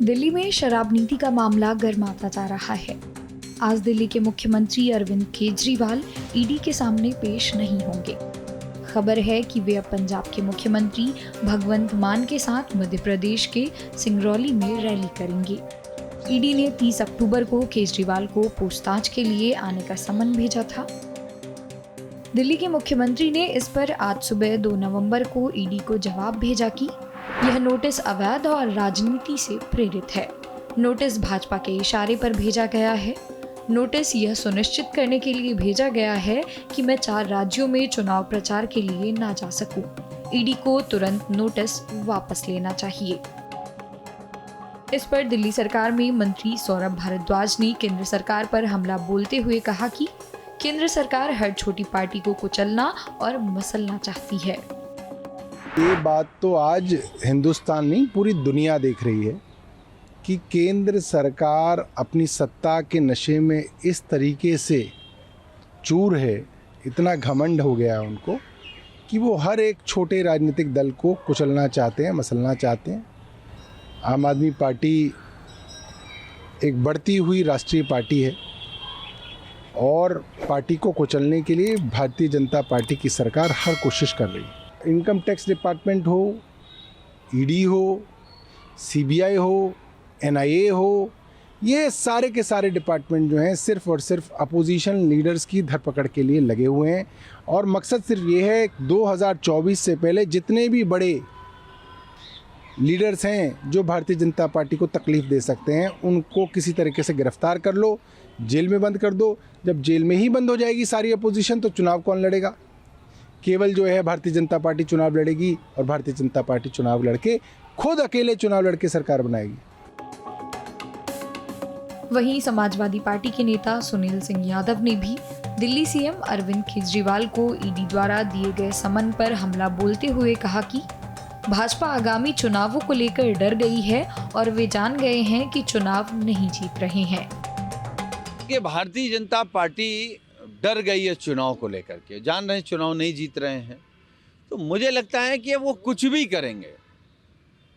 दिल्ली में शराब नीति का मामला गर्माता जा रहा है। आज दिल्ली के मुख्यमंत्री अरविंद केजरीवाल ईडी के सामने पेश नहीं होंगे। खबर है कि वे अब पंजाब के मुख्यमंत्री भगवंत मान के साथ मध्य प्रदेश के सिंगरौली में रैली करेंगे। ईडी ने 30 अक्टूबर को केजरीवाल को पूछताछ के लिए आने का समन भेजा था। दिल्ली के मुख्यमंत्री ने इस पर आज सुबह 2 नवंबर को ईडी को जवाब भेजा कि यह नोटिस अवैध और राजनीति से प्रेरित है। नोटिस भाजपा के इशारे पर भेजा गया है। नोटिस यह सुनिश्चित करने के लिए भेजा गया है कि मैं 4 राज्यों में चुनाव प्रचार के लिए ना जा सकूं। ईडी को तुरंत नोटिस वापस लेना चाहिए। इस पर दिल्ली सरकार में मंत्री सौरभ भारद्वाज ने केंद्र सरकार पर हमला बोलते हुए कहा कि केंद्र सरकार हर छोटी पार्टी को कुचलना और मसलना चाहती है। ये बात तो आज हिंदुस्तान नहीं पूरी दुनिया देख रही है कि केंद्र सरकार अपनी सत्ता के नशे में इस तरीके से चूर है, इतना घमंड हो गया है उनको कि वो हर एक छोटे राजनीतिक दल को कुचलना चाहते हैं, मसलना चाहते हैं। आम आदमी पार्टी एक बढ़ती हुई राष्ट्रीय पार्टी है और पार्टी को कुचलने के लिए भारतीय जनता पार्टी की सरकार हर कोशिश कर रही है। इनकम टैक्स डिपार्टमेंट हो, ईडी हो, सीबीआई हो, एनआईए हो, ये सारे के सारे डिपार्टमेंट जो हैं सिर्फ और सिर्फ अपोजिशन लीडर्स की धरपकड़ के लिए लगे हुए हैं और मकसद सिर्फ ये है 2024 से पहले जितने भी बड़े लीडर्स हैं जो भारतीय जनता पार्टी को तकलीफ़ दे सकते हैं उनको किसी तरीके से गिरफ्तार कर लो, जेल में बंद कर दो। जब जेल में ही बंद हो जाएगी सारी अपोजिशन तो चुनाव कौन लड़ेगा? केवल जो है भारतीय जनता पार्टी चुनाव लड़ेगी और भारतीय जनता पार्टी चुनाव लड़के खुद अकेले चुनाव लड़के सरकार बनाएगी। वहीं समाजवादी पार्टी के नेता सुनील सिंह यादव ने भी दिल्ली सीएम अरविंद केजरीवाल को ईडी द्वारा दिए गए समन पर हमला बोलते हुए कहा कि भाजपा आगामी चुनावों को लेकर डर गई है और वे जान गए हैं कि चुनाव नहीं जीत रहे हैं। कि भारतीय जनता पार्टी डर गई है चुनाव को लेकर के, जान रहे हैं चुनाव नहीं जीत रहे हैं, तो मुझे लगता है कि वो कुछ भी करेंगे,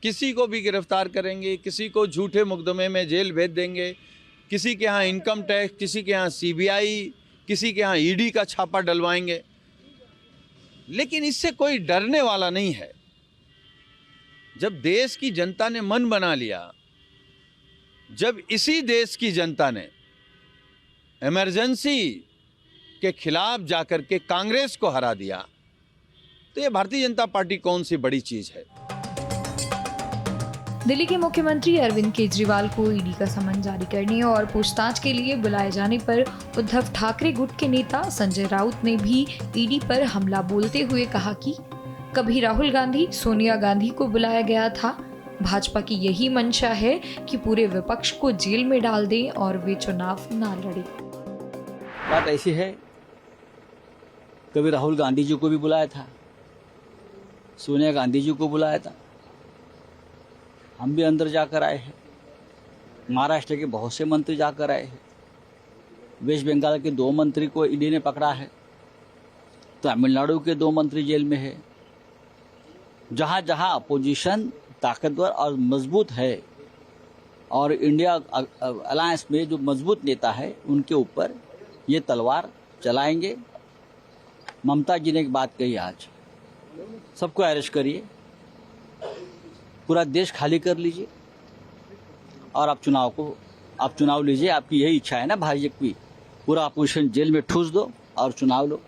किसी को भी गिरफ्तार करेंगे, किसी को झूठे मुकदमे में जेल भेज देंगे, किसी के यहाँ इनकम टैक्स, किसी के यहाँ सीबीआई, किसी के यहाँ ईडी का छापा डलवाएंगे। लेकिन इससे कोई डरने वाला नहीं है। जब देश की जनता ने मन बना लिया, जब इसी देश की जनता ने इमरजेंसी के खिलाफ जाकर के कांग्रेस को हरा दिया, तो ये भारतीय जनता पार्टी कौन सी बड़ी चीज है। दिल्ली के मुख्यमंत्री अरविंद केजरीवाल को ईडी का समन जारी करने और पूछताछ के लिए बुलाए जाने पर उद्धव ठाकरे गुट के नेता संजय राउत ने भी ईडी पर हमला बोलते हुए कहा कि कभी राहुल गांधी, सोनिया गांधी को बुलाया गया था। भाजपा की यही मंशा है कि पूरे विपक्ष को जेल में डाल दें और वे चुनाव ना लड़े। बात ऐसी है, कभी राहुल गांधी जी को भी बुलाया था, सोनिया गांधी जी को बुलाया था, हम भी अंदर जाकर आए हैं। महाराष्ट्र के बहुत से मंत्री जाकर आए हैं। वेस्ट बंगाल के 2 मंत्री को ईडी ने पकड़ा है। तमिलनाडु के 2 मंत्री जेल में है। जहाँ जहाँ अपोजिशन ताकतवर और मजबूत है और इंडिया अलायंस में जो मजबूत नेता है उनके ऊपर ये तलवार चलाएंगे। ममता जी ने एक बात कही, आज सबको अरेस्ट करिए, पूरा देश खाली कर लीजिए और आप चुनाव लीजिए। आपकी यही इच्छा है ना भाजपा की, पूरा अपोजिशन जेल में ठूस दो और चुनाव लो।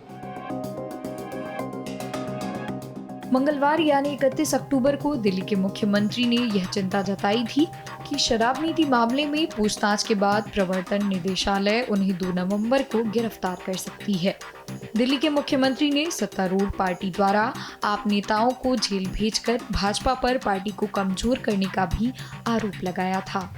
मंगलवार यानी 31 अक्टूबर को दिल्ली के मुख्यमंत्री ने यह चिंता जताई थी कि शराब नीति मामले में पूछताछ के बाद प्रवर्तन निदेशालय उन्हें 2 नवंबर को गिरफ्तार कर सकती है। दिल्ली के मुख्यमंत्री ने सत्तारूढ़ पार्टी द्वारा आप नेताओं को जेल भेजकर भाजपा पर पार्टी को कमजोर करने का भी आरोप लगाया था।